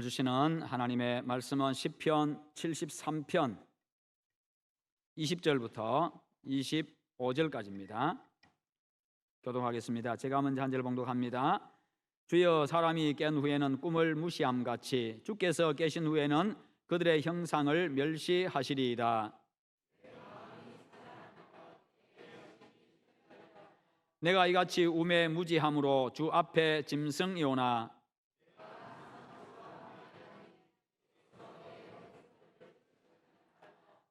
오늘 주시는 하나님의 말씀은 시편 73편 20절부터 25절까지입니다. 교독하겠습니다. 제가 먼저 한 절 봉독합니다. 주여, 사람이 깬 후에는 꿈을 무시함같이 주께서 계신 후에는 그들의 형상을 멸시하시리이다. 내가 이같이 우매무지함으로 주 앞에 짐승이오나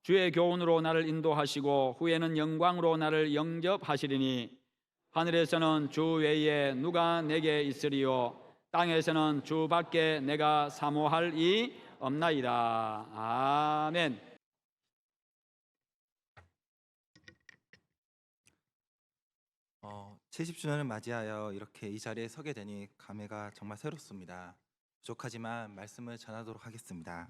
주의 교훈으로 나를 인도하시고 후에는 영광으로 나를 영접하시리니 하늘에서는 주 외에 누가 내게 있으리요 땅에서는 주밖에 내가 사모할 이 없나이다. 아멘. 어, 70주년을 맞이하여 이렇게 이 자리에 서게 되니 감회가 정말 새롭습니다. 부족하지만 말씀을 전하도록 하겠습니다.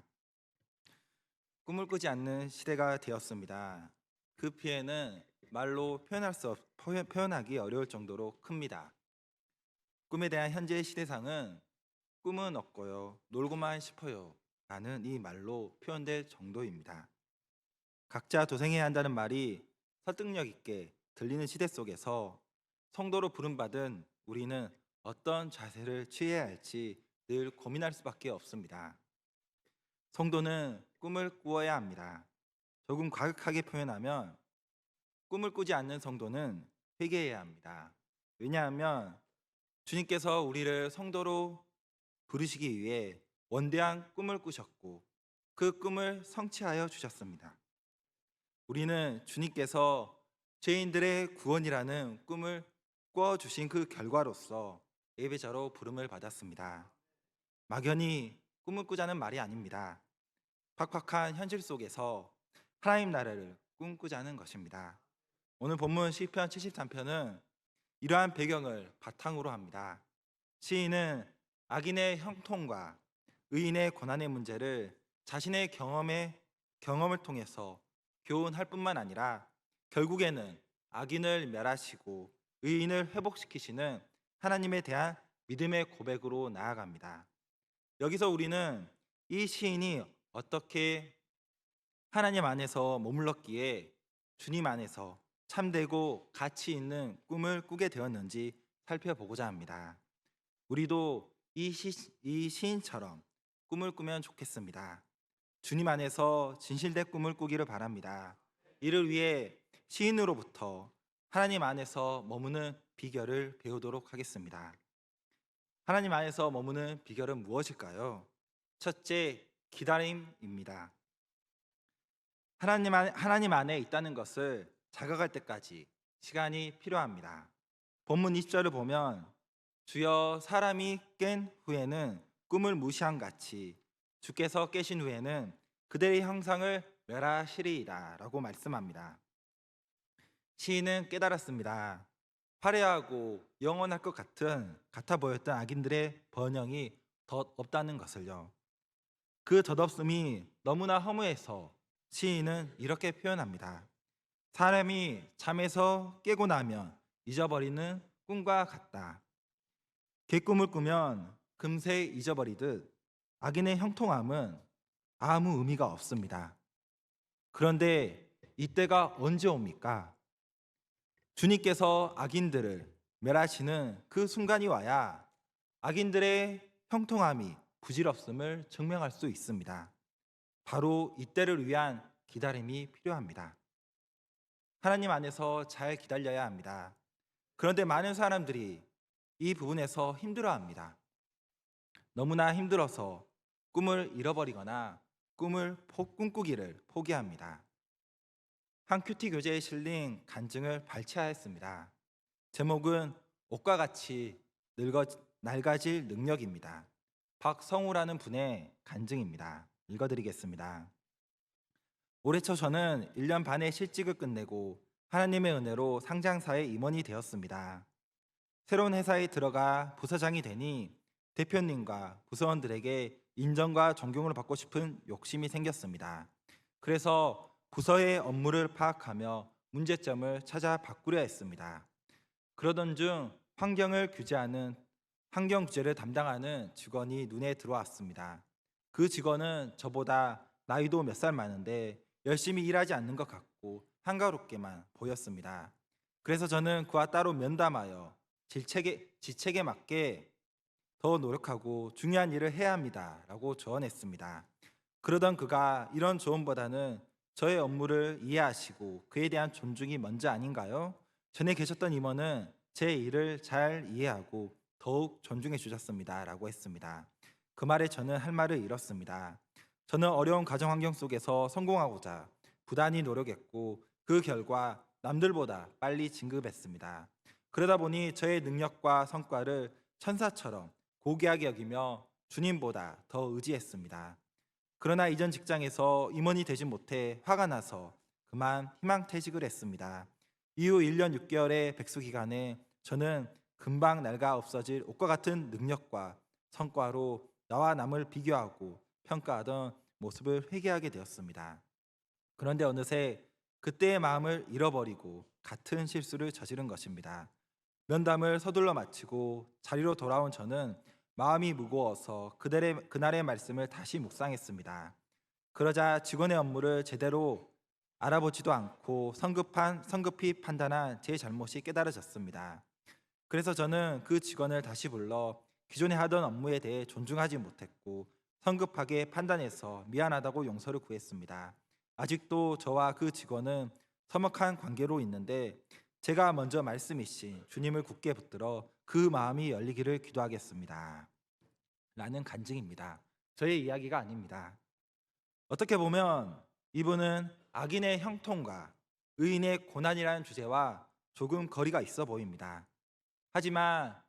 꿈을 꾸지 않는 시대가 되었습니다. 그 피해는 말로 표현하기 어려울 정도로 큽니다. 꿈에 대한 현재의 시대상은 꿈은 없고요, 놀고만 싶어요 라는 이 말로 표현될 정도입니다. 각자 도생해야 한다는 말이 설득력 있게 들리는 시대 속에서 성도로 부름받은 우리는 어떤 자세를 취해야 할지 늘 고민할 수밖에 없습니다. 성도는 꿈을 꾸어야 합니다. 조금 과격하게 표현하면 꿈을 꾸지 않는 성도는 회개해야 합니다. 왜냐하면 주님께서 우리를 성도로 부르시기 위해 원대한 꿈을 꾸셨고 그 꿈을 성취하여 주셨습니다. 우리는 주님께서 죄인들의 구원이라는 꿈을 꾸어주신 그 결과로서 예배자로 부름을 받았습니다. 막연히 꿈을 꾸자는 말이 아닙니다. 팍팍한 현실 속에서 하나님 나라를 꿈꾸자는 것입니다. 오늘 본문 시편 73편은 이러한 배경을 바탕으로 합니다. 시인은 악인의 형통과 의인의 고난의 문제를 자신의 경험을 통해서 교훈할 뿐만 아니라 결국에는 악인을 멸하시고 의인을 회복시키시는 하나님에 대한 믿음의 고백으로 나아갑니다. 여기서 우리는 이 시인이 어떻게 하나님 안에서 머물렀기에 주님 안에서 참되고 가치 있는 꿈을 꾸게 되었는지 살펴보고자 합니다. 우리도 이 시인처럼 꿈을 꾸면 좋겠습니다. 주님 안에서 진실된 꿈을 꾸기를 바랍니다. 이를 위해 시인으로부터 하나님 안에서 머무는 비결을 배우도록 하겠습니다. 하나님 안에서 머무는 비결은 무엇일까요? 첫째, 기다림입니다. 하나님 안에 있다는 것을 자각할 때까지 시간이 필요합니다. 본문 20절을 보면 주여, 사람이 깬 후에는 꿈을 무시한 같이 주께서 깨신 후에는 그들의 형상을 멸하시리이다 라고 말씀합니다. 시인은 깨달았습니다. 화려하고 영원할 것 같아 보였던 악인들의 번영이 덧없다는 것을요. 그 덧없음이 너무나 허무해서 시인은 이렇게 표현합니다. 사람이 잠에서 깨고 나면 잊어버리는 꿈과 같다. 개꿈을 꾸면 금세 잊어버리듯 악인의 형통함은 아무 의미가 없습니다. 그런데 이때가 언제 옵니까? 주님께서 악인들을 멸하시는 그 순간이 와야 악인들의 형통함이 부질없음을 증명할 수 있습니다. 바로 이때를 위한 기다림이 필요합니다. 하나님 안에서 잘 기다려야 합니다. 그런데 많은 사람들이 이 부분에서 힘들어합니다. 너무나 힘들어서 꿈을 잃어버리거나 꿈꾸기를 포기합니다. 한 큐티 교재에 실린 간증을 발췌하였습니다. 제목은 옷과 같이 낡아질 능력입니다. 박성우라는 분의 간증입니다. 읽어드리겠습니다. 올해 초 저는 1년 반의 실직을 끝내고 하나님의 은혜로 상장사의 임원이 되었습니다. 새로운 회사에 들어가 부서장이 되니 대표님과 부서원들에게 인정과 존경을 받고 싶은 욕심이 생겼습니다. 그래서 부서의 업무를 파악하며 문제점을 찾아 바꾸려 했습니다. 그러던 중 환경 규제를 담당하는 직원이 눈에 들어왔습니다. 그 직원은 저보다 나이도 몇 살 많은데 열심히 일하지 않는 것 같고 한가롭게만 보였습니다. 그래서 저는 그와 따로 면담하여 지책에 맞게 더 노력하고 중요한 일을 해야 합니다라고 조언했습니다. 그러던 그가 이런 조언보다는 저의 업무를 이해하시고 그에 대한 존중이 먼저 아닌가요? 전에 계셨던 임원은 제 일을 잘 이해하고 더욱 존중해 주셨습니다라고 했습니다. 그 말에 저는 할 말을 잃었습니다. 저는 어려운 가정 환경 속에서 성공하고자 부단히 노력했고 그 결과 남들보다 빨리 진급했습니다. 그러다 보니 저의 능력과 성과를 천사처럼 고귀하게 여기며 주님보다 더 의지했습니다. 그러나 이전 직장에서 임원이 되지 못해 화가 나서 그만 희망퇴직을 했습니다. 이후 1년 6개월의 백수 기간에 저는 금방 낡아 없어질 옷과 같은 능력과 성과로 나와 남을 비교하고 평가하던 모습을 회개하게 되었습니다. 그런데 어느새 그때의 마음을 잃어버리고 같은 실수를 저지른 것입니다. 면담을 서둘러 마치고 자리로 돌아온 저는 마음이 무거워서 그날의 말씀을 다시 묵상했습니다. 그러자 직원의 업무를 제대로 알아보지도 않고 성급히 판단한 제 잘못이 깨달아졌습니다. 그래서 저는 그 직원을 다시 불러 기존에 하던 업무에 대해 존중하지 못했고 성급하게 판단해서 미안하다고 용서를 구했습니다. 아직도 저와 그 직원은 서먹한 관계로 있는데 제가 먼저 말씀이신 주님을 굳게 붙들어 그 마음이 열리기를 기도하겠습니다. 라는 간증입니다. 저의 이야기가 아닙니다. 어떻게 보면 이분은 악인의 형통과 의인의 고난이라는 주제와 조금 거리가 있어 보입니다. 하지만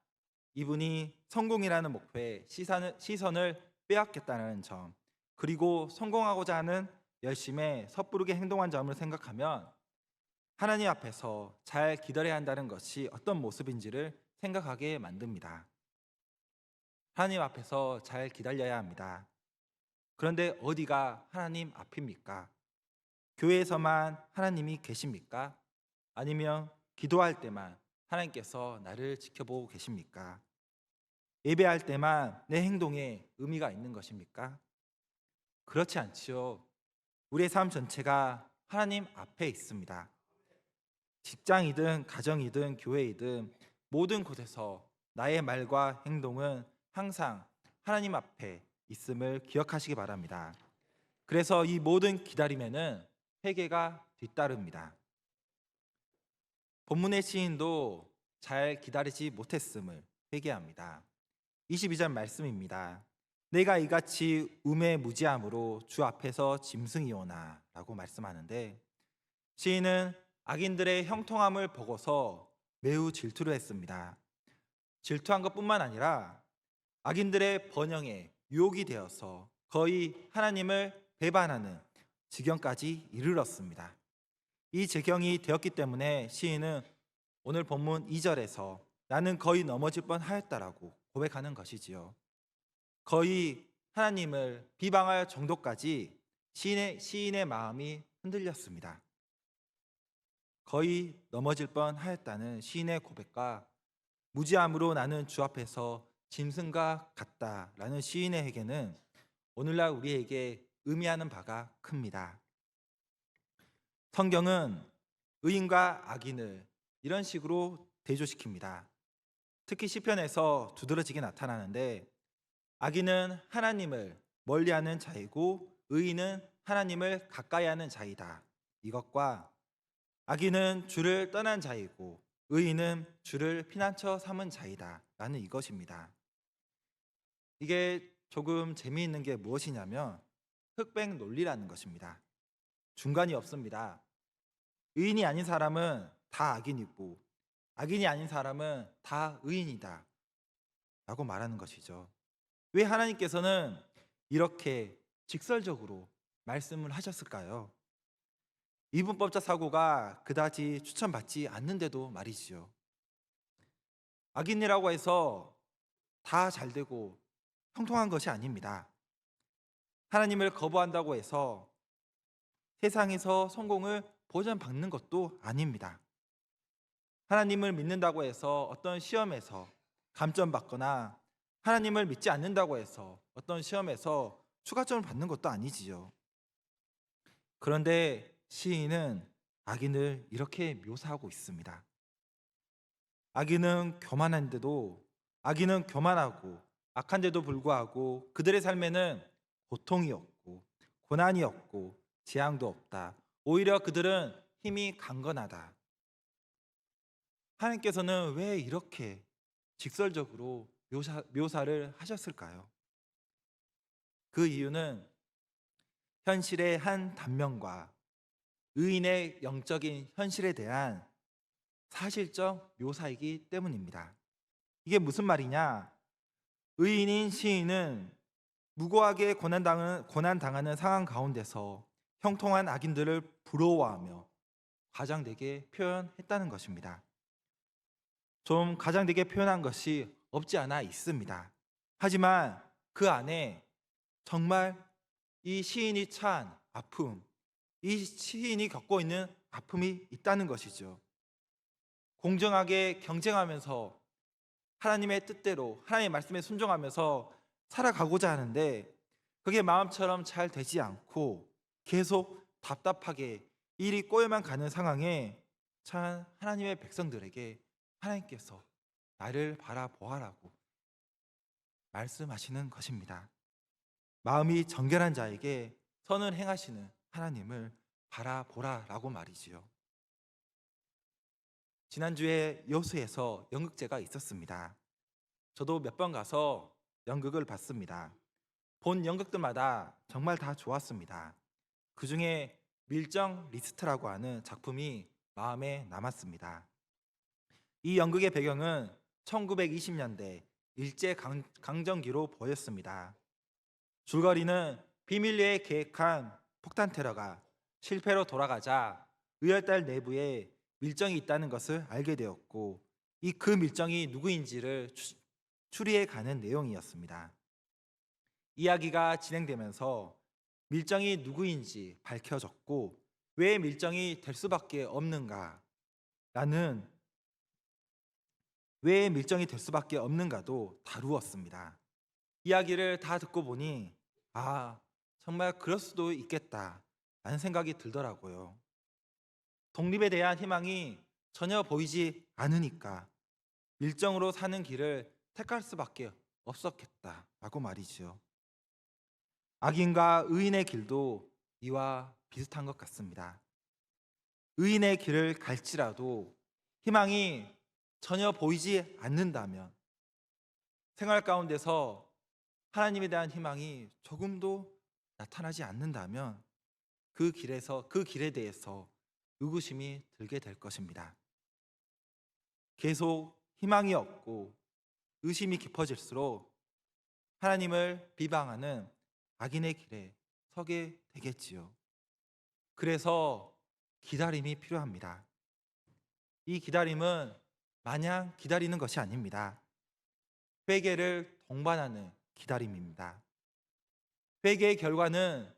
이분이 성공이라는 목표에 시선을 빼앗겼다는 점, 그리고 성공하고자 하는 열심에 섣부르게 행동한 점을 생각하면 하나님 앞에서 잘 기다려야 한다는 것이 어떤 모습인지를 생각하게 만듭니다. 하나님 앞에서 잘 기다려야 합니다. 그런데 어디가 하나님 앞입니까? 교회에서만 하나님이 계십니까? 아니면 기도할 때만 하나님께서 나를 지켜보고 계십니까? 예배할 때만 내 행동에 의미가 있는 것입니까? 그렇지 않지요. 우리의 삶 전체가 하나님 앞에 있습니다. 직장이든 가정이든 교회이든 모든 곳에서 나의 말과 행동은 항상 하나님 앞에 있음을 기억하시기 바랍니다. 그래서 이 모든 기다림에는 회개가 뒤따릅니다. 본문의 시인도 잘 기다리지 못했음을 회개합니다. 22절 말씀입니다. 내가 이같이 우매무지함으로 주 앞에서 짐승이오나 라고 말씀하는데 시인은 악인들의 형통함을 보고서 매우 질투를 했습니다. 질투한 것뿐만 아니라 악인들의 번영에 유혹이 되어서 거의 하나님을 배반하는 지경까지 이르렀습니다. 이 지경이 되었기 때문에 시인은 오늘 본문 2절에서 나는 거의 넘어질 뻔하였다라고 고백하는 것이지요. 거의 하나님을 비방할 정도까지 시인의 마음이 흔들렸습니다. 거의 넘어질 뻔하였다는 시인의 고백과 무지함으로 나는 주 앞에서 짐승과 같다라는 시인의 회개는 오늘날 우리에게 의미하는 바가 큽니다. 성경은 의인과 악인을 이런 식으로 대조시킵니다. 특히 시편에서 두드러지게 나타나는데 악인은 하나님을 멀리하는 자이고 의인은 하나님을 가까이 하는 자이다. 이것과 악인은 주를 떠난 자이고 의인은 주를 피난처 삼은 자이다. 라는 이것입니다. 이게 조금 재미있는 게 무엇이냐면 흑백 논리라는 것입니다. 중간이 없습니다. 의인이 아닌 사람은 다 악인이고 악인이 아닌 사람은 다 의인이다 라고 말하는 것이죠. 왜 하나님께서는 이렇게 직설적으로 말씀을 하셨을까요? 이분법적 사고가 그다지 추천받지 않는데도 말이지요. 악인이라고 해서 다 잘되고 형통한 것이 아닙니다. 하나님을 거부한다고 해서 세상에서 성공을 보전받는 것도 아닙니다. 하나님을 믿는다고 해서 어떤 시험에서 감점받거나 하나님을 믿지 않는다고 해서 어떤 시험에서 추가점을 받는 것도 아니지요. 그런데 시인은 악인을 이렇게 묘사하고 있습니다. 악인은 교만하고 악한데도 불구하고 그들의 삶에는 고통이 없고 고난이 없고 재앙도 없다. 오히려 그들은 힘이 강건하다. 하나님께서는 왜 이렇게 직설적으로 묘사를 하셨을까요? 그 이유는 현실의 한 단면과 의인의 영적인 현실에 대한 사실적 묘사이기 때문입니다. 이게 무슨 말이냐? 의인인 시인은 무고하게 고난당하는 상황 가운데서 형통한 악인들을 부러워하며 과장되게 표현했다는 것입니다. 좀 과장되게 표현한 것이 없지 않아 있습니다. 하지만 그 안에 정말 이 시인이 처한 아픔, 이 시인이 겪고 있는 아픔이 있다는 것이죠. 공정하게 경쟁하면서 하나님의 뜻대로 하나님의 말씀에 순종하면서 살아가고자 하는데 그게 마음처럼 잘 되지 않고 계속 답답하게 일이 꼬여만 가는 상황에 참 하나님의 백성들에게 하나님께서 나를 바라보아라고 말씀하시는 것입니다. 마음이 정결한 자에게 선을 행하시는 하나님을 바라보라라고 말이지요. 지난주에 여수에서 연극제가 있었습니다. 저도 몇 번 가서 연극을 봤습니다. 본 연극들마다 정말 다 좋았습니다. 그 중에 밀정 리스트라고 하는 작품이 마음에 남았습니다. 이 연극의 배경은 1920년대 일제 강점기로 보였습니다. 줄거리는 비밀리에 계획한 폭탄 테러가 실패로 돌아가자 의열달 내부에 밀정이 있다는 것을 알게 되었고 그 밀정이 누구인지를 추리해 가는 내용이었습니다. 이야기가 진행되면서 밀정이 누구인지 밝혀졌고 왜 밀정이 될 수밖에 없는가도 다루었습니다. 이야기를 다 듣고 보니 정말 그럴 수도 있겠다라는 생각이 들더라고요. 독립에 대한 희망이 전혀 보이지 않으니까 밀정으로 사는 길을 택할 수밖에 없었겠다라고 말이죠. 악인과 의인의 길도 이와 비슷한 것 같습니다. 의인의 길을 갈지라도 희망이 전혀 보이지 않는다면 생활 가운데서 하나님에 대한 희망이 조금도 나타나지 않는다면 그 길에 대해서 의구심이 들게 될 것입니다. 계속 희망이 없고 의심이 깊어질수록 하나님을 비방하는 악인의 길에 서게 되겠지요. 그래서 기다림이 필요합니다. 이 기다림은 마냥 기다리는 것이 아닙니다. 회개를 동반하는 기다림입니다. 회개의 결과는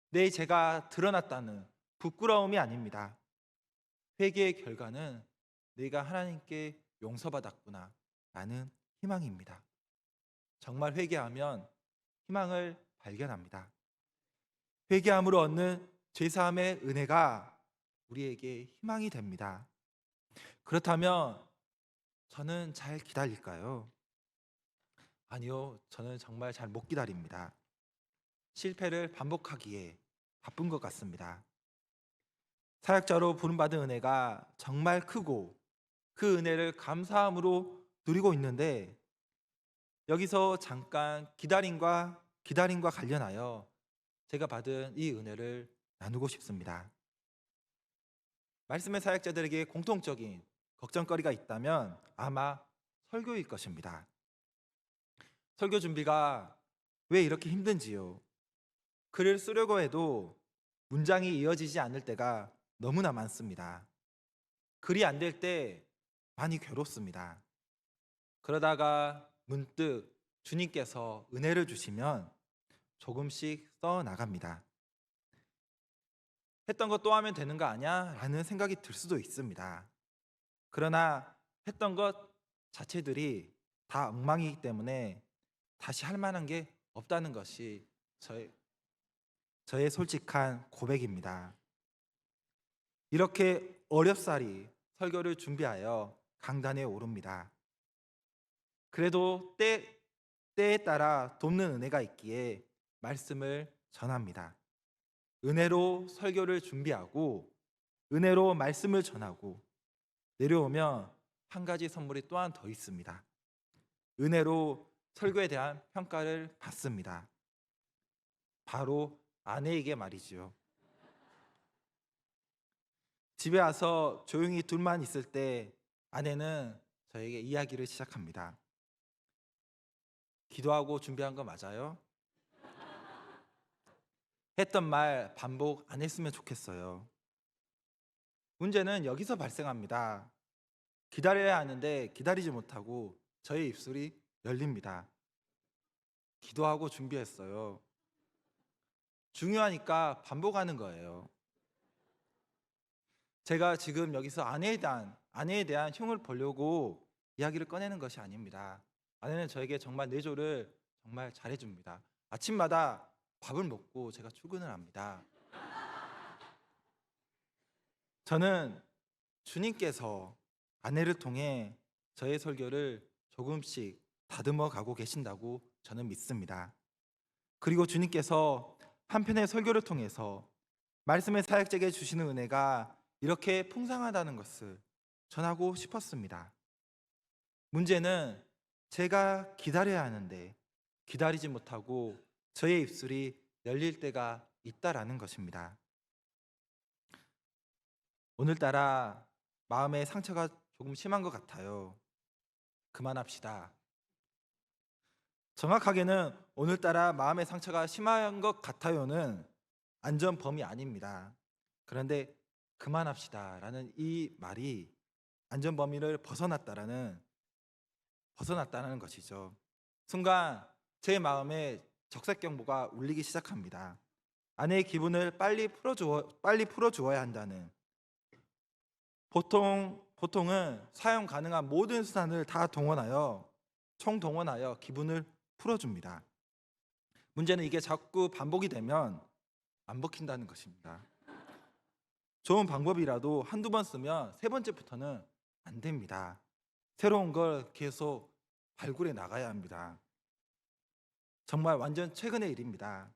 내 죄가 드러났다는 부끄러움이 아닙니다. 회개의 결과는 내가 하나님께 용서받았구나 라는 희망입니다. 정말 회개하면 희망을 발견합니다. 회개함으로 얻는 죄사함의 은혜가 우리에게 희망이 됩니다. 그렇다면 저는 잘 기다릴까요? 아니요, 저는 정말 잘 못 기다립니다. 실패를 반복하기에 바쁜 것 같습니다. 사역자로 부름받은 은혜가 정말 크고 그 은혜를 감사함으로 누리고 있는데 여기서 잠깐 기다림과 관련하여 제가 받은 이 은혜를 나누고 싶습니다. 말씀의 사역자들에게 공통적인 걱정거리가 있다면 아마 설교일 것입니다. 설교 준비가 왜 이렇게 힘든지요? 글을 쓰려고 해도 문장이 이어지지 않을 때가 너무나 많습니다. 글이 안 될 때 많이 괴롭습니다. 그러다가 문득 주님께서 은혜를 주시면 조금씩 써 나갑니다. 했던 것 또 하면 되는 거 아니야? 라는 생각이 들 수도 있습니다. 그러나 했던 것 자체들이 다 엉망이기 때문에 다시 할 만한 게 없다는 것이 저의 솔직한 고백입니다. 이렇게 어렵사리 설교를 준비하여 강단에 오릅니다. 그래도 때에 따라 돕는 은혜가 있기에 말씀을 전합니다. 은혜로 설교를 준비하고 은혜로 말씀을 전하고 내려오면 한 가지 선물이 또한 더 있습니다. 은혜로 설교에 대한 평가를 받습니다. 바로 아내에게 말이지요. 집에 와서 조용히 둘만 있을 때 아내는 저에게 이야기를 시작합니다. 기도하고 준비한 거 맞아요? 했던 말 반복 안 했으면 좋겠어요. 문제는 여기서 발생합니다. 기다려야 하는데 기다리지 못하고 저의 입술이 열립니다. 기도하고 준비했어요. 중요하니까 반복하는 거예요. 제가 지금 여기서 아내에 대한 흉을 보려고 이야기를 꺼내는 것이 아닙니다. 아내는 저에게 정말 내조를 정말 잘해줍니다. 아침마다 밥을 먹고 제가 출근을 합니다. 저는 주님께서 아내를 통해 저의 설교를 조금씩 다듬어 가고 계신다고 저는 믿습니다. 그리고 주님께서 한편의 설교를 통해서 말씀의 사역자에게 주시는 은혜가 이렇게 풍성하다는 것을 전하고 싶었습니다. 문제는 제가 기다려야 하는데 기다리지 못하고 저의 입술이 열릴 때가 있다라는 것입니다. 오늘따라 마음의 상처가 조금 심한 것 같아요. 그만합시다. 정확하게는 오늘따라 마음의 상처가 심한 것 같아요는 안전 범위 아닙니다. 그런데 그만합시다라는 이 말이 안전 범위를 벗어났다는 것이죠. 순간 제 마음에 적색 경보가 울리기 시작합니다. 아내의 기분을 빨리 풀어주어야 한다는. 보통은 사용 가능한 모든 수단을 다 총동원하여 기분을 풀어줍니다. 문제는 이게 자꾸 반복이 되면 안 먹힌다는 것입니다. 좋은 방법이라도 한두 번 쓰면 세 번째부터는 안 됩니다. 새로운 걸 계속 발굴해 나가야 합니다. 정말 완전 최근의 일입니다.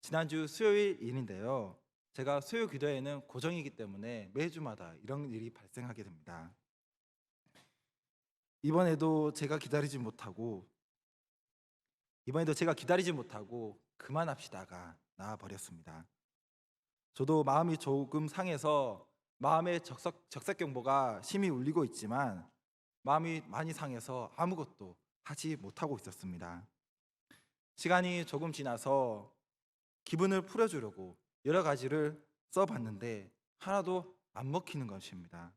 지난주 수요일 일인데요. 제가 수요 기도회는 고정이기 때문에 매주마다 이런 일이 발생하게 됩니다. 이번에도 제가 기다리지 못하고 그만합시다가 나와버렸습니다. 저도 마음이 조금 상해서 마음의 적색 경보가 심히 울리고 있지만 마음이 많이 상해서 아무것도 하지 못하고 있었습니다. 시간이 조금 지나서 기분을 풀어주려고 여러 가지를 써봤는데 하나도 안 먹히는 것입니다.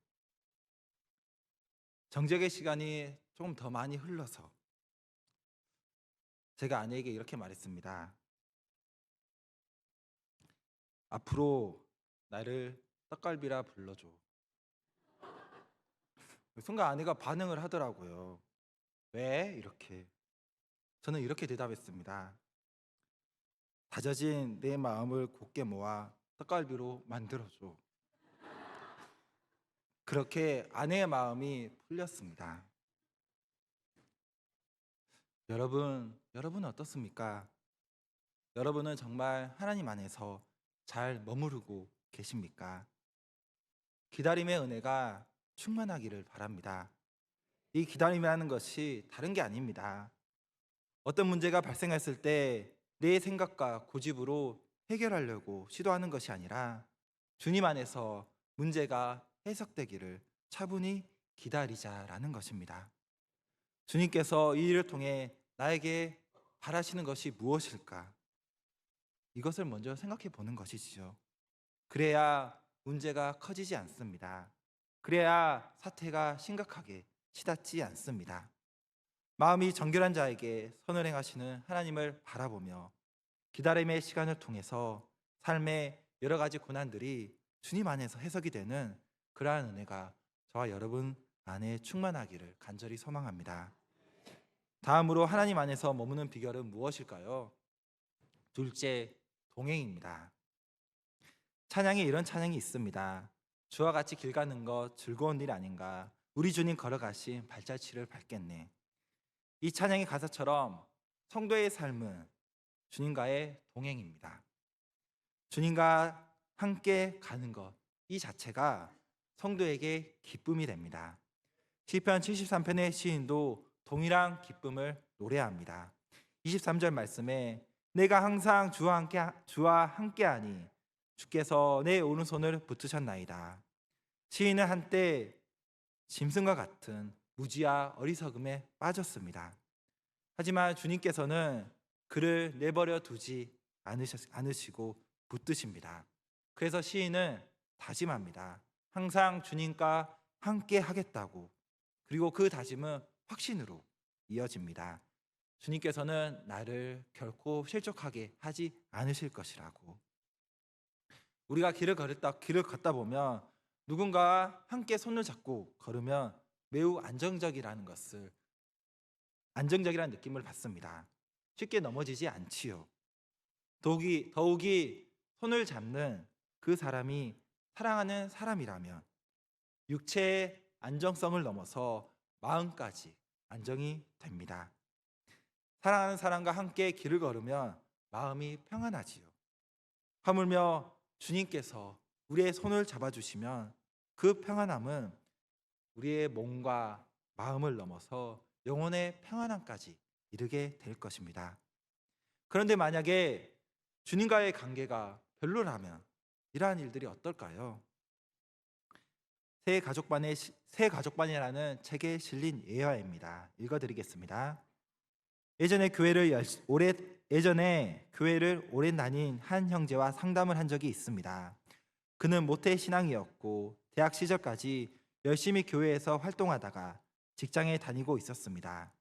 정적의 시간이 조금 더 많이 흘러서 제가 아내에게 이렇게 말했습니다. 앞으로 나를 떡갈비라 불러줘. 순간 아내가 반응을 하더라고요. 왜? 이렇게. 저는 이렇게 대답했습니다. 다져진 내 마음을 곧게 모아 떡갈비로 만들어줘. 그렇게 아내의 마음이 풀렸습니다. 여러분은 어떻습니까? 여러분은 정말 하나님 안에서 잘 머무르고 계십니까? 기다림의 은혜가 충만하기를 바랍니다. 이 기다림이라는 것이 다른 게 아닙니다. 어떤 문제가 발생했을 때 내 생각과 고집으로 해결하려고 시도하는 것이 아니라 주님 안에서 문제가 해석되기를 차분히 기다리자라는 것입니다. 주님께서 이 일을 통해 나에게 바라시는 것이 무엇일까? 이것을 먼저 생각해 보는 것이지요. 그래야 문제가 커지지 않습니다. 그래야 사태가 심각하게 치닫지 않습니다. 마음이 정결한 자에게 선을 행하시는 하나님을 바라보며 기다림의 시간을 통해서 삶의 여러 가지 고난들이 주님 안에서 해석이 되는 그러한 은혜가 저와 여러분 안에 충만하기를 간절히 소망합니다. 다음으로 하나님 안에서 머무는 비결은 무엇일까요? 둘째, 동행입니다. 찬양에 이런 찬양이 있습니다. 주와 같이 길 가는 것 즐거운 일 아닌가. 우리 주님 걸어가신 발자취를 밟겠네. 이 찬양의 가사처럼 성도의 삶은 주님과의 동행입니다. 주님과 함께 가는 것, 이 자체가 성도에게 기쁨이 됩니다. 시편 73편의 시인도 동일한 기쁨을 노래합니다. 23절 말씀에 내가 항상 주와 함께하니 주께서 내 오른손을 붙드셨나이다. 시인은 한때 짐승과 같은 무지와 어리석음에 빠졌습니다. 하지만 주님께서는 그를 내버려 두지 않으시고 붙드십니다. 그래서 시인은 다짐합니다. 항상 주님과 함께 하겠다고. 그리고 그 다짐은 확신으로 이어집니다. 주님께서는 나를 결코 실족하게 하지 않으실 것이라고. 우리가 길을 걷다 보면 누군가와 함께 손을 잡고 걸으면 매우 안정적이라는 느낌을 받습니다. 쉽게 넘어지지 않지요. 더욱이 손을 잡는 그 사람이 사랑하는 사람이라면 육체의 안정성을 넘어서 마음까지 안정이 됩니다. 사랑하는 사람과 함께 길을 걸으면 마음이 평안하지요. 하물며 주님께서 우리의 손을 잡아주시면 그 평안함은 우리의 몸과 마음을 넘어서 영혼의 평안함까지 이르게 될 것입니다. 그런데 만약에 주님과의 관계가 별로라면 이러한 일들이 어떨까요? 새 가족반이라는 책에 실린 예화입니다. 읽어드리겠습니다. 예전에 교회를 오래 다닌 한 형제와 상담을 한 적이 있습니다. 그는 모태 신앙이었고 대학 시절까지 열심히 교회에서 활동하다가 직장에 다니고 있었습니다.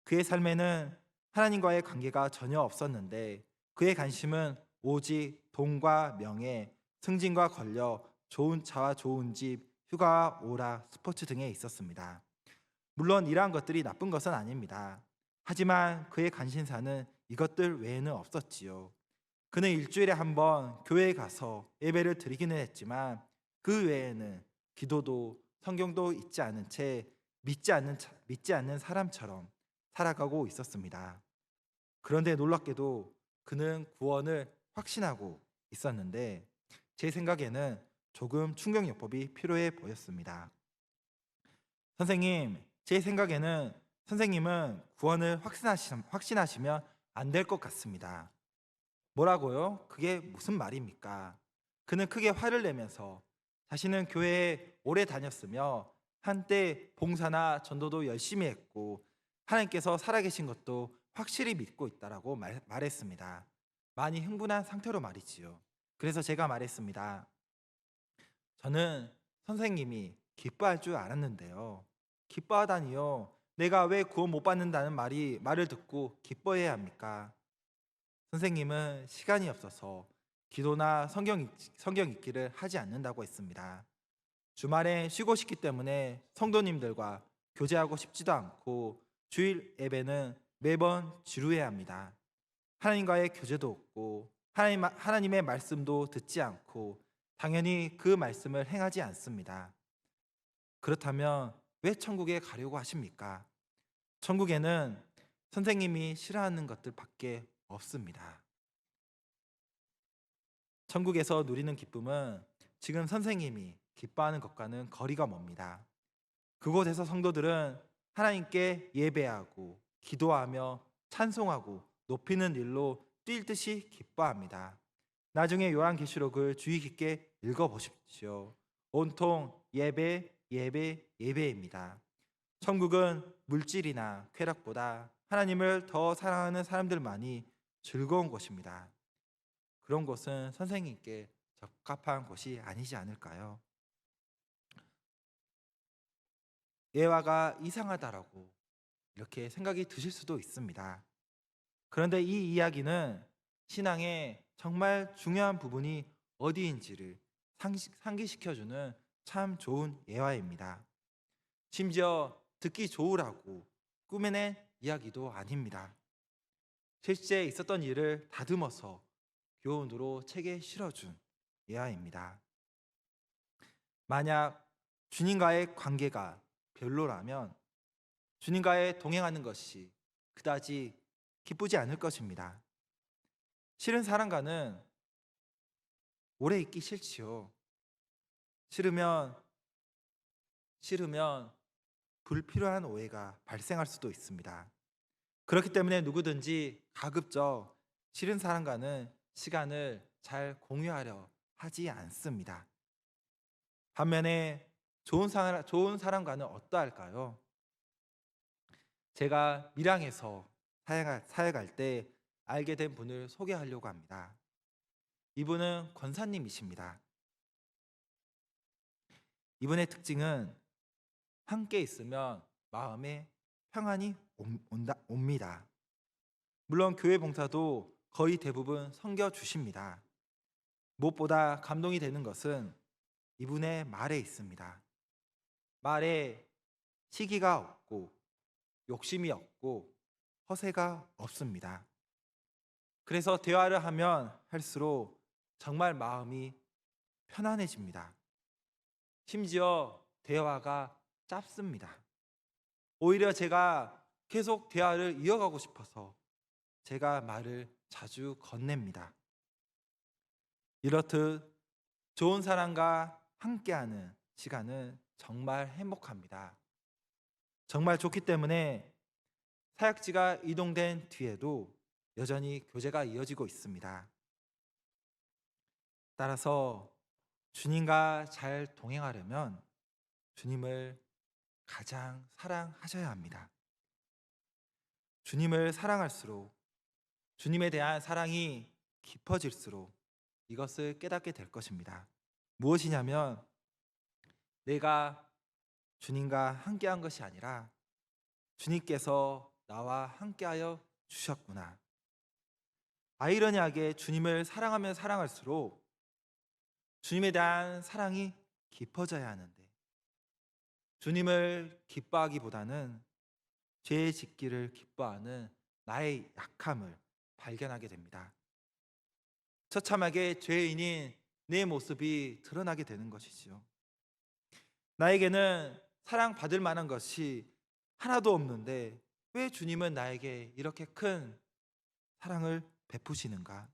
그의 삶에는 하나님과의 관계가 전혀 없었는데 그의 관심은 오직 돈과 명예, 승진과 권력, 좋은 차와 좋은 집, 휴가와 오락, 스포츠 등에 있었습니다. 물론 이러한 것들이 나쁜 것은 아닙니다. 하지만 그의 관심사는 이것들 외에는 없었지요. 그는 일주일에 한 번 교회에 가서 예배를 드리기는 했지만 그 외에는 기도도 성경도 읽지 않은 채 믿지 않는 사람처럼 살아가고 있었습니다. 그런데 놀랍게도 그는 구원을 확신하고 있었는데 제 생각에는 조금 충격요법이 필요해 보였습니다. 선생님, 제 생각에는 선생님은 구원을 확신하시면 안 될 것 같습니다. 뭐라고요? 그게 무슨 말입니까? 그는 크게 화를 내면서 자신은 교회에 오래 다녔으며 한때 봉사나 전도도 열심히 했고 하나님께서 살아계신 것도 확실히 믿고 있다라고 말했습니다. 많이 흥분한 상태로 말이지요. 그래서 제가 말했습니다. 저는 선생님이 기뻐할 줄 알았는데요. 기뻐하다니요. 내가 왜 구원 못 받는다는 말을 듣고 기뻐해야 합니까? 선생님은 시간이 없어서 기도나 성경 읽기를 하지 않는다고 했습니다. 주말에 쉬고 싶기 때문에 성도님들과 교제하고 싶지도 않고 주일 예배는 매번 지루해야 합니다. 하나님과의 교제도 없고 하나님의 말씀도 듣지 않고 당연히 그 말씀을 행하지 않습니다. 그렇다면 왜 천국에 가려고 하십니까? 천국에는 선생님이 싫어하는 것들밖에 없습니다. 천국에서 누리는 기쁨은 지금 선생님이 기뻐하는 것과는 거리가 멉니다. 그곳에서 성도들은 하나님께 예배하고 기도하며 찬송하고 높이는 일로 뛸 듯이 기뻐합니다. 나중에 요한계시록을 주의 깊게 읽어보십시오. 온통 예배입니다. 천국은 물질이나 쾌락보다 하나님을 더 사랑하는 사람들만이 즐거운 곳입니다. 그런 곳은 선생님께 적합한 곳이 아니지 않을까요? 예화가 이상하다라고 이렇게 생각이 드실 수도 있습니다. 그런데 이 이야기는 신앙의 정말 중요한 부분이 어디인지를 상기시켜주는 참 좋은 예화입니다. 심지어 듣기 좋으라고 꾸며낸 이야기도 아닙니다. 실제 있었던 일을 다듬어서 교훈으로 책에 실어준 예화입니다. 만약 주님과의 관계가 별로라면 주님과의 동행하는 것이 그다지 기쁘지 않을 것입니다. 싫은 사람과는 오래 있기 싫지요. 싫으면 불필요한 오해가 발생할 수도 있습니다. 그렇기 때문에 누구든지 가급적 싫은 사람과는 시간을 잘 공유하려 하지 않습니다. 반면에 좋은 사람과는 어떠할까요? 제가 밀양에서 사역할 때 알게 된 분을 소개하려고 합니다. 이분은 권사님이십니다. 이분의 특징은 함께 있으면 마음에 평안이 옵니다. 물론 교회 봉사도 거의 대부분 섬겨주십니다. 무엇보다 감동이 되는 것은 이분의 말에 있습니다. 말에 시기가 없고 욕심이 없고 허세가 없습니다. 그래서 대화를 하면 할수록 정말 마음이 편안해집니다. 심지어 대화가 짧습니다. 오히려 제가 계속 대화를 이어가고 싶어서 제가 말을 자주 건넵니다. 이렇듯 좋은 사람과 함께하는 시간은 정말 행복합니다. 정말 좋기 때문에 사역지가 이동된 뒤에도 여전히 교제가 이어지고 있습니다. 따라서 주님과 잘 동행하려면 주님을 가장 사랑하셔야 합니다. 주님을 사랑할수록 주님에 대한 사랑이 깊어질수록 이것을 깨닫게 될 것입니다. 무엇이냐면 내가 주님과 함께한 것이 아니라 주님께서 나와 함께하여 주셨구나. 아이러니하게 주님을 사랑하면 사랑할수록 주님에 대한 사랑이 깊어져야 하는데 주님을 기뻐하기보다는 죄의 짓기를 기뻐하는 나의 약함을 발견하게 됩니다. 처참하게 죄인인 내 모습이 드러나게 되는 것이지요. 나에게는 사랑받을 만한 것이 하나도 없는데 왜 주님은 나에게 이렇게 큰 사랑을 베푸시는가?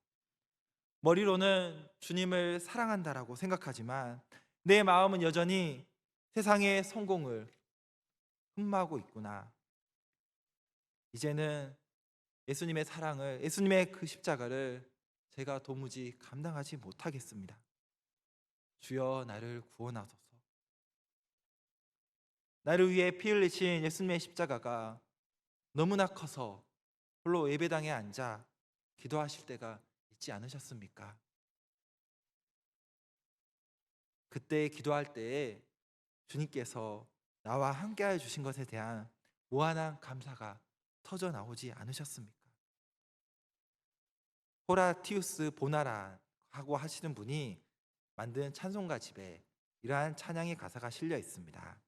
머리로는 주님을 사랑한다라고 생각하지만 내 마음은 여전히 세상의 성공을 흠모하고 있구나. 이제는 예수님의 사랑을, 예수님의 그 십자가를 제가 도무지 감당하지 못하겠습니다. 주여 나를 구원하소서. 나를 위해 피 흘리신 예수님의 십자가가 너무나 커서 홀로 예배당에 앉아 기도하실 때가 있지 않으셨습니까? 그때 기도할 때에 주님께서 나와 함께하여 주신 것에 대한 무한한 감사가 터져 나오지 않으셨습니까? 호라티우스 보나라하고 하시는 분이 만든 찬송가 집에 이러한 찬양의 가사가 실려 있습니다.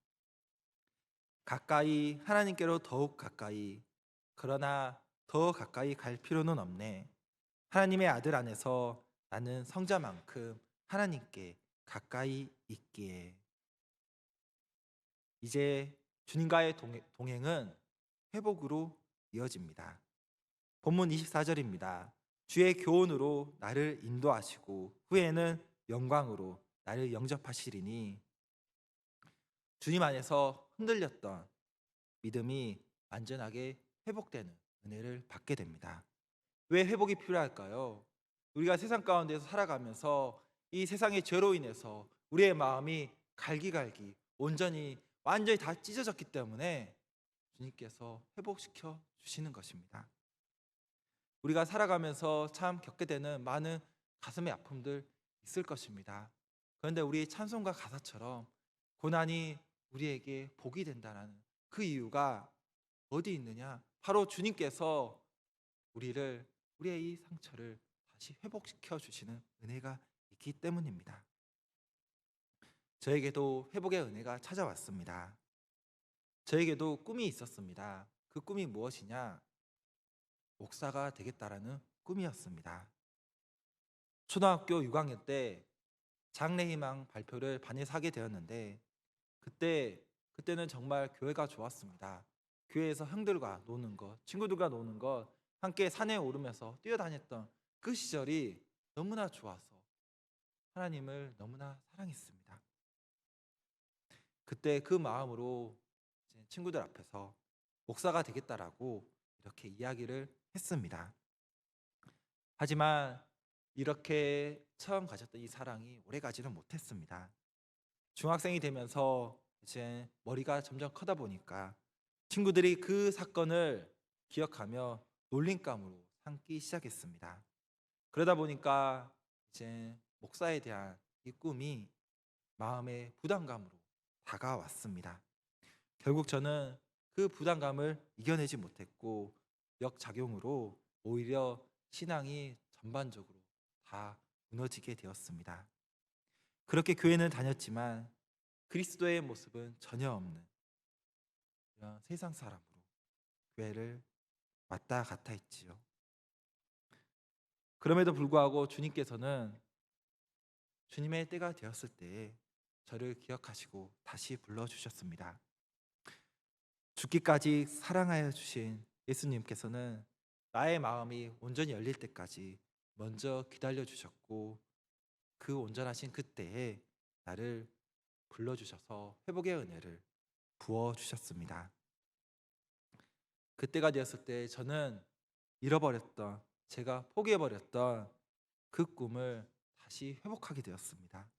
가까이, 하나님께로 더욱 가까이, 그러나 더 가까이 갈 필요는 없네. 하나님의 아들 안에서 나는 성자만큼 하나님께 가까이 있기에. 이제 주님과의 동행은 회복으로 이어집니다. 본문 24절입니다. 주의 교훈으로 나를 인도하시고 후에는 영광으로 나를 영접하시리니. 주님 안에서 흔들렸던 믿음이 완전하게 회복되는 은혜를 받게 됩니다. 왜 회복이 필요할까요? 우리가 세상 가운데서 살아가면서 이 세상의 죄로 인해서 우리의 마음이 갈기갈기 완전히 다 찢어졌기 때문에 주님께서 회복시켜 주시는 것입니다. 우리가 살아가면서 참 겪게 되는 많은 가슴의 아픔들 있을 것입니다. 그런데 우리 찬송가 가사처럼 고난이 우리에게 복이 된다는 그 이유가 어디 있느냐? 바로 주님께서 우리의 이 상처를 다시 회복시켜 주시는 은혜가 있기 때문입니다. 저에게도 회복의 은혜가 찾아왔습니다. 저에게도 꿈이 있었습니다. 그 꿈이 무엇이냐? 목사가 되겠다라는 꿈이었습니다. 초등학교 6학년 때 장래희망 발표를 반에서 하게 되었는데 그때는 정말 교회가 좋았습니다. 교회에서 형들과 노는 것, 친구들과 노는 것, 함께 산에 오르면서 뛰어다녔던 그 시절이 너무나 좋아서 하나님을 너무나 사랑했습니다. 그때 그 마음으로 이제 친구들 앞에서 목사가 되겠다라고 이렇게 이야기를 했습니다. 하지만 이렇게 처음 가졌던 이 사랑이 오래가지는 못했습니다. 중학생이 되면서 이제 머리가 점점 커다 보니까 친구들이 그 사건을 기억하며 놀림감으로 삼기 시작했습니다. 그러다 보니까 이제 목사에 대한 이 꿈이 마음의 부담감으로 다가왔습니다. 결국 저는 그 부담감을 이겨내지 못했고 역작용으로 오히려 신앙이 전반적으로 다 무너지게 되었습니다. 그렇게 교회는 다녔지만 그리스도의 모습은 전혀 없는 이런 세상 사람으로 교회를 왔다 갔다 했지요. 그럼에도 불구하고 주님께서는 주님의 때가 되었을 때에 저를 기억하시고 다시 불러주셨습니다. 죽기까지 사랑하여 주신 예수님께서는 나의 마음이 온전히 열릴 때까지 먼저 기다려 주셨고 그 온전하신 그때에 나를 불러주셔서 회복의 은혜를 부어주셨습니다. 그때가 되었을 때 저는 잃어버렸던, 제가 포기해버렸던 그 꿈을 다시 회복하게 되었습니다.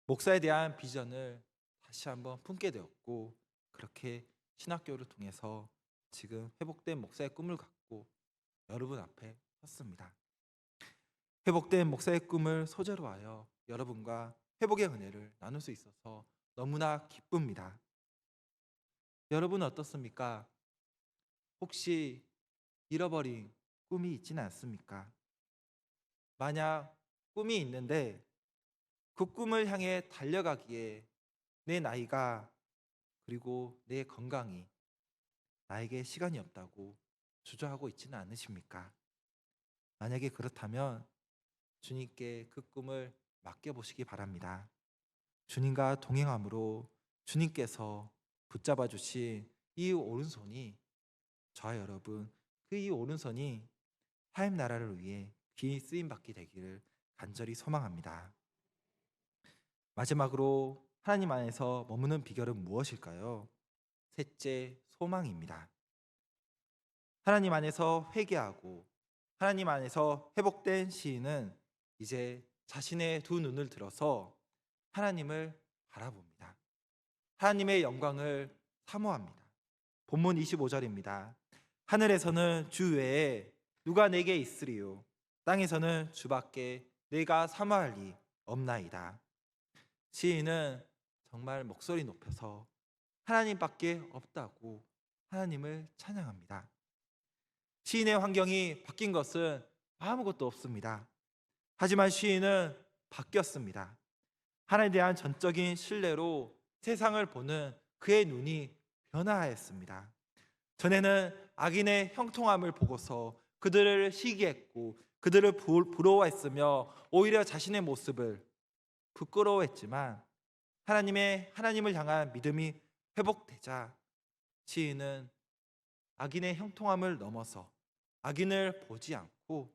목사에 대한 비전을 다시 한번 품게 되었고 그렇게 신학교를 통해서 지금 회복된 목사의 꿈을 갖고 여러분 앞에 섰습니다. 회복된 목사의 꿈을 소재로 하여 여러분과 회복의 은혜를 나눌 수 있어서 너무나 기쁩니다. 여러분은 어떻습니까? 혹시 잃어버린 꿈이 있지는 않습니까? 만약 꿈이 있는데 그 꿈을 향해 달려가기에 내 나이가 그리고 내 건강이 나에게 시간이 없다고 주저하고 있지는 않으십니까? 만약에 그렇다면 주님께 그 꿈을 맡겨보시기 바랍니다. 주님과 동행함으로 주님께서 붙잡아 주신 이 오른손이 저와 여러분 그 이 오른손이 하나님 나라를 위해 귀히 쓰임 받게 되기를 간절히 소망합니다. 마지막으로 하나님 안에서 머무는 비결은 무엇일까요? 셋째, 소망입니다. 하나님 안에서 회개하고 하나님 안에서 회복된 시인은 이제 자신의 두 눈을 들어서 하나님을 바라봅니다. 하나님의 영광을 사모합니다. 본문 25절입니다. 하늘에서는 주 외에 누가 내게 있으리요? 땅에서는 주밖에 내가 사모할 리 없나이다. 시인은 정말 목소리 높여서 하나님밖에 없다고 하나님을 찬양합니다. 시인의 환경이 바뀐 것은 아무것도 없습니다. 하지만 시인은 바뀌었습니다. 하나님에 대한 전적인 신뢰로 세상을 보는 그의 눈이 변화하였습니다. 전에는 악인의 형통함을 보고서 그들을 시기했고 그들을 부러워했으며 오히려 자신의 모습을 부끄러워했지만 하나님을 향한 믿음이 회복되자 시인은 악인의 형통함을 넘어서 악인을 보지 않고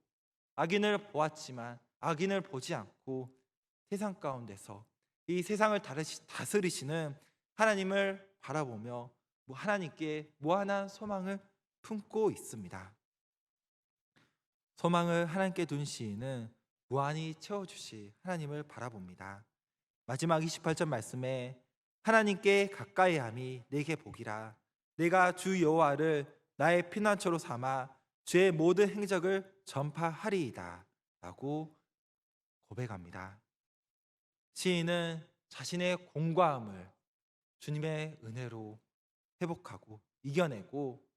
악인을 보았지만 악인을 보지 않고 세상 가운데서 이 세상을 다스리시는 하나님을 바라보며 하나님께 무한한 소망을 품고 있습니다. 소망을 하나님께 둔 시인은 무한히 채워주시 하나님을 바라봅니다. 마지막 28절 말씀에 하나님께 가까이함이 내게 복이라 내가 주 여호와를 나의 피난처로 삼아 주의 모든 행적을 전파하리이다 라고 고백합니다. 시인은 자신의 공고함을 주님의 은혜로 회복하고 이겨내고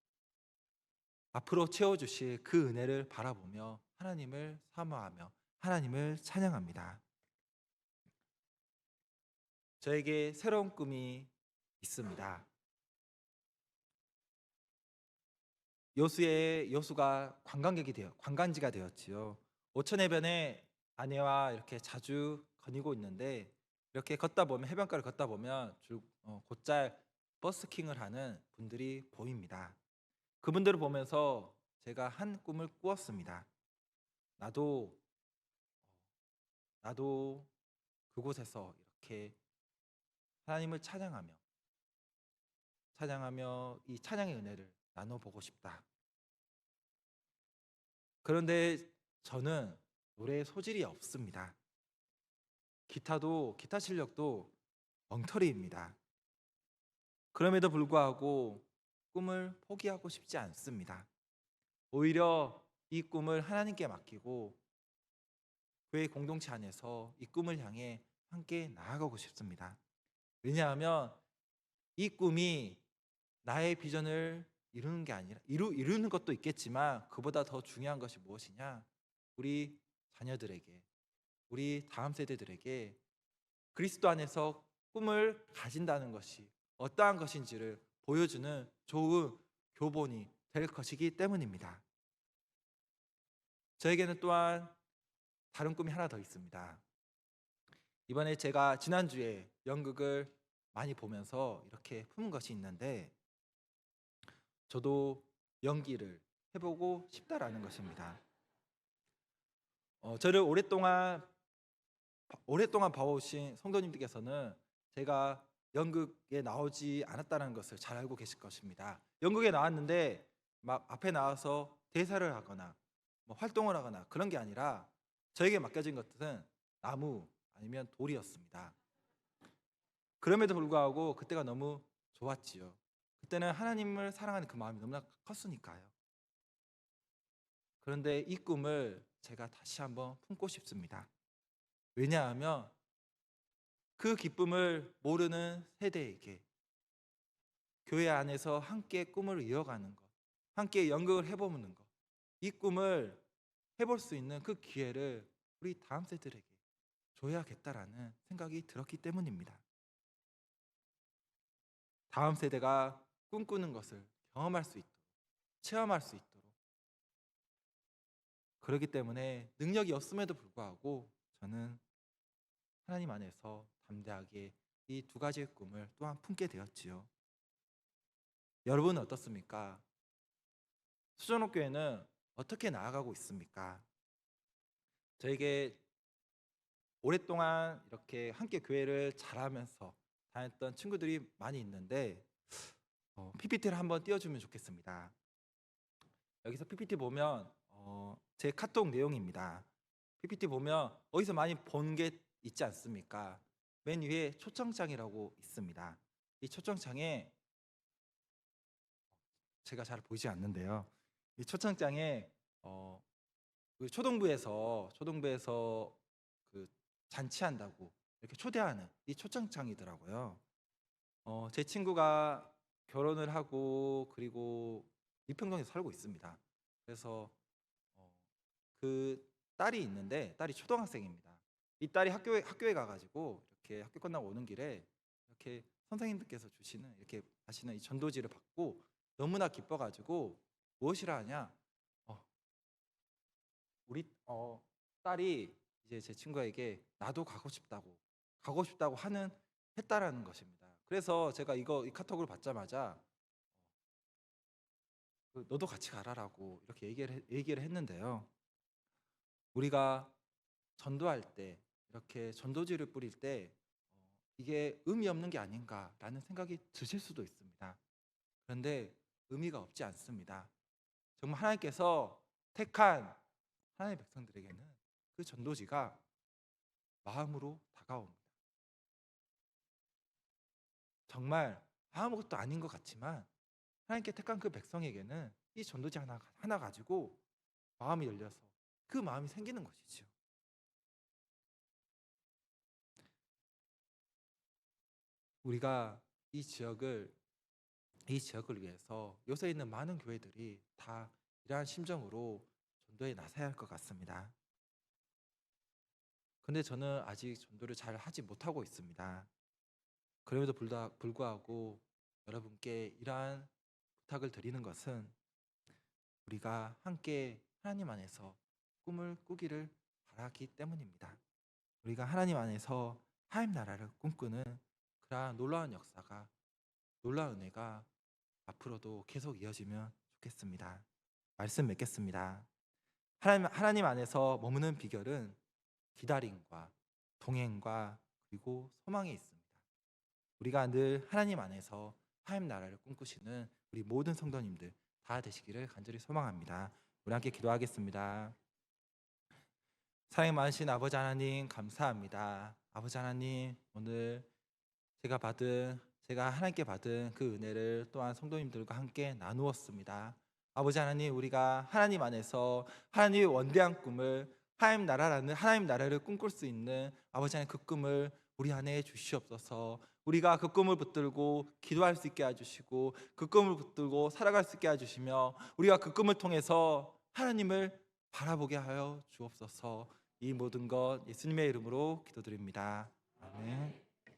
앞으로 채워주실 그 은혜를 바라보며 하나님을 사모하며 하나님을 찬양합니다. 저에게 새로운 꿈이 있습니다. 여수가 관광지가 되었지요. 오천해변에 아내와 이렇게 자주 거니고 있는데 이렇게 걷다 보면 해변가를 걷다 보면 곧잘 버스킹을 하는 분들이 보입니다. 그분들을 보면서 제가 한 꿈을 꾸었습니다. 나도 나도 그곳에서 이렇게 하나님을 찬양하며 이 찬양의 은혜를 나눠보고 싶다. 그런데 저는 노래에 소질이 없습니다. 기타 실력도 엉터리입니다. 그럼에도 불구하고 꿈을 포기하고 싶지 않습니다. 오히려 이 꿈을 하나님께 맡기고 교회 공동체 안에서 이 꿈을 향해 함께 나아가고 싶습니다. 왜냐하면 이 꿈이 나의 비전을 이루는 게 아니라 이루는 것도 있겠지만 그보다 더 중요한 것이 무엇이냐? 우리 자녀들에게, 우리 다음 세대들에게 그리스도 안에서 꿈을 가진다는 것이 어떠한 것인지를 보여주는 좋은 교본이 될 것이기 때문입니다. 저에게는 또한 다른 꿈이 하나 더 있습니다. 이번에 제가 지난주에 연극을 많이 보면서 이렇게 품은 것이 있는데 저도 연기를 해보고 싶다라는 것입니다. 저를 오랫동안 봐오신 성도님들께서는 제가 연극에 나오지 않았다는 것을 잘 알고 계실 것입니다. 연극에 나왔는데 막 앞에 나와서 대사를 하거나 뭐 활동을 하거나 그런 게 아니라 저에게 맡겨진 것들은 나무 아니면 돌이었습니다. 그럼에도 불구하고 그때가 너무 좋았지요. 그때는 하나님을 사랑하는 그 마음이 너무나 컸으니까요. 그런데 이 꿈을 제가 다시 한번 품고 싶습니다. 왜냐하면 그 기쁨을 모르는 세대에게 교회 안에서 함께 꿈을 이어가는 것, 함께 연극을 해보는 것, 이 꿈을 해볼 수 있는 그 기회를 우리 다음 세대들에게 줘야겠다라는 생각이 들었기 때문입니다. 다음 세대가 꿈꾸는 것을 경험할 수 있도록, 체험할 수 있도록. 그렇기 때문에 능력이 없음에도 불구하고 저는 하나님 안에서 담대하게 이 두 가지의 꿈을 또한 품게 되었지요. 여러분은 어떻습니까? 수전옥교회는 어떻게 나아가고 있습니까? 저에게 오랫동안 이렇게 함께 교회를 잘하면서 다녔던 친구들이 많이 있는데 PPT를 한번 띄워주면 좋겠습니다. 여기서 PPT 보면 제 카톡 내용입니다. PPT 보면 어디서 많이 본 게 있지 않습니까? 맨 위에 초청장이라고 있습니다. 이 초청장에 제가 잘 보이지 않는데요. 이 초청장에 그 초동부에서 그 잔치한다고 이렇게 초대하는 이 초청장이더라고요. 제 친구가 결혼을 하고 그리고 이평동에 살고 있습니다. 그래서 그 딸이 있는데 딸이 초등학생입니다. 이 딸이 학교에 가가지고 이렇게 학교 끝나고 오는 길에 이렇게 선생님들께서 주시는 이렇게 하시는 이 전도지를 받고 너무나 기뻐가지고 무엇이라 하냐? 우리 딸이 이제 제 친구에게 나도 가고 싶다고 했다라는 것입니다. 그래서 제가 이 카톡을 받자마자 너도 같이 가라라고 이렇게 얘기를 했는데요. 우리가 전도할 때 이렇게 전도지를 뿌릴 때 이게 의미 없는 게 아닌가라는 생각이 드실 수도 있습니다. 그런데 의미가 없지 않습니다. 정말 하나님께서 택한 하나님의 백성들에게는 그 전도지가 마음으로 다가옵니다. 정말 아무것도 아닌 것 같지만 하나님께 택한 그 백성에게는 이 전도지 하나 가지고 마음이 열려서 그 마음이 생기는 것이죠. 우리가 이 지역을 위해서 요새 있는 많은 교회들이 다 이러한 심정으로 전도에 나서야 할 것 같습니다. 근데 저는 아직 전도를 잘 하지 못하고 있습니다. 그럼에도 불구하고 여러분께 이러한 부탁을 드리는 것은 우리가 함께 하나님 안에서 꿈을 꾸기를 바라기 때문입니다. 우리가 하나님 안에서 하나님 나라를 꿈꾸는 그러한 놀라운 역사가, 놀라운 은혜가 앞으로도 계속 이어지면 좋겠습니다. 말씀 맺겠습니다. 하나님 안에서 머무는 비결은 기다림과 동행과 그리고 소망에 있습니다. 우리가 늘 하나님 안에서 하나님 나라를 꿈꾸시는 우리 모든 성도님들 다 되시기를 간절히 소망합니다. 우리 함께 기도하겠습니다. 사랑 많으신 아버지 하나님 감사합니다. 아버지 하나님, 오늘 제가 하나님께 받은 그 은혜를 또한 성도님들과 함께 나누었습니다. 아버지 하나님, 우리가 하나님 안에서 하나님의 원대한 꿈을, 하나님 나라를 꿈꿀 수 있는 아버지 하나님, 그 꿈을 우리 안에 주시옵소서. 우리가 그 꿈을 붙들고 기도할 수 있게 해주시고, 그 꿈을 붙들고 살아갈 수 있게 해주시며, 우리가 그 꿈을 통해서 하나님을 바라보게 하여 주옵소서. 이 모든 것 예수님의 이름으로 기도드립니다. 아멘.